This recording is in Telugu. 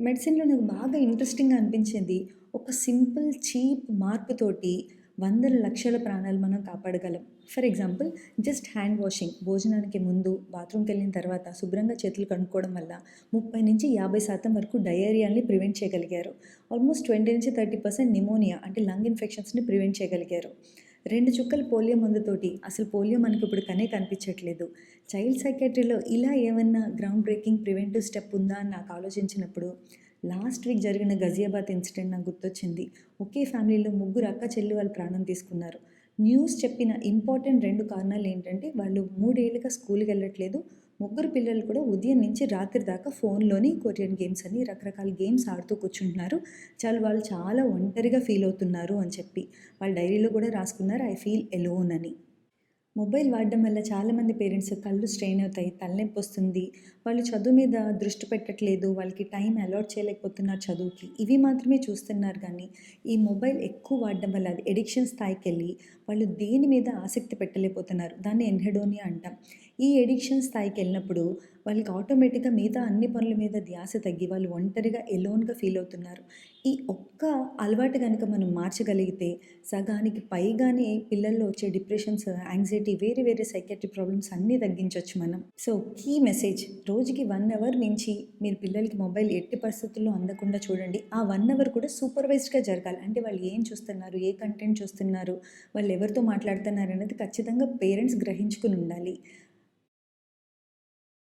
మెడిసిన్‌లో నాకు బాగా ఇంట్రెస్టింగ్‌గా అనిపించింది. ఒక సింపుల్, చీప్ మార్పుతోటి వందల, లక్షల ప్రాణాలు మనం కాపాడగలం. For example just hand washing. భోజనానికి ముందు, బాత్రూమ్‌కెళ్ళిన తర్వాత శుభ్రంగా చేతులు కడుక్కోవడం వల్ల 30-50% వరకు డయేరియాని ప్రివెంట్ చేయగలిగారు. ఆల్మోస్ట్ 20-30% నిమోనియా అంటే లంగ్ ఇన్ఫెక్షన్స్‌ని ప్రివెంట్ చేయగలిగారు. 2 చుక్కల పోలియో మందుతోటి అసలు పోలియో మనకిప్పుడు కనే కనిపించట్లేదు. చైల్డ్ సైకియాట్రీలో ఇలా ఏమన్నా గ్రౌండ్ బ్రేకింగ్ ప్రివెంటివ్ స్టెప్ ఉందా అని నాకు ఆలోచించినప్పుడు లాస్ట్ వీక్ జరిగిన గజియాబాద్ ఇన్సిడెంట్ నాకు గుర్తొచ్చింది. ఒకే ఫ్యామిలీలో ముగ్గురు అక్క చెల్లి వాళ్ళు ప్రాణం తీసుకున్నారు. న్యూస్ చెప్పిన ఇంపార్టెంట్ 2 కారణాలు ఏంటంటే వాళ్ళు 3 ఏళ్లుగా స్కూల్‌కి వెళ్ళట్లేదు. ముగ్గురు పిల్లలు కూడా ఉదయం నుంచి రాత్రి దాకా ఫోన్‌లోని కొరియన్ గేమ్స్ అని రకరకాల గేమ్స్ ఆడుతూ కూర్చుంటున్నారు. వాళ్ళు చాలా ఒంటరిగా ఫీల్ అవుతున్నారు అని చెప్పి. వాళ్ళ డైరీలో కూడా రాసుకున్నారు ఐ ఫీల్ ఎలోన్ అని. మొబైల్ వాడడం వల్ల చాలామంది పేరెంట్స్ కళ్ళు స్ట్రెయిన్ అవుతాయి, తలనొప్పొస్తుంది. వాళ్ళు చదువు మీద దృష్టి పెట్టట్లేదు. వాళ్ళకి టైం అలాట్ చేయలేకపోతున్నారు చదువుకి. ఇవి మాత్రమే చూస్తున్నారు కానీ, ఈ మొబైల్ ఎక్కువ వాడడం వల్ల అది ఎడిక్షన్ స్థాయికెళ్ళి, వాళ్ళు దేని మీద ఆసక్తి పెట్టలేకపోతున్నారు. దాన్ని ఎన్‌హెడోనియా అంటాం. ఈ ఎడిక్షన్ స్థాయికెళ్ళినప్పుడు వాళ్ళకి ఆటోమేటిక్‌గా మిగతా అన్ని పనుల మీద ధ్యాస తగ్గి, వాళ్ళు ఒంటరిగా, ఎలోన్‌గా ఫీల్ అవుతున్నారు. ఈ ఒక్క అలవాటు గనుక మనం మార్చగలిగితే సగానికి పైగానే పిల్లల్లో వచ్చే డిప్రెషన్స్, యాంగ్జైటీ, వేరే వేరే సైకియాట్రిక్ ప్రాబ్లమ్స్ అన్నీ తగ్గించొచ్చు మనం. సో, కీ మెసేజ్ రోజుకి 1 అవర్ మించి మీరు పిల్లలకి మొబైల్ ఎట్టి పరిస్థితుల్లో అందకుండా చూడండి. ఆ 1 అవర్ కూడా సూపర్వైజ్డ్‌గా జరగాలి. అంటే వాళ్ళు ఏం చూస్తున్నారు, ఏ కంటెంట్ చూస్తున్నారు, వాళ్ళు ఎవరితో మాట్లాడుతున్నారు అనేది ఖచ్చితంగా పేరెంట్స్ గ్రహించుకుని ఉండాలి.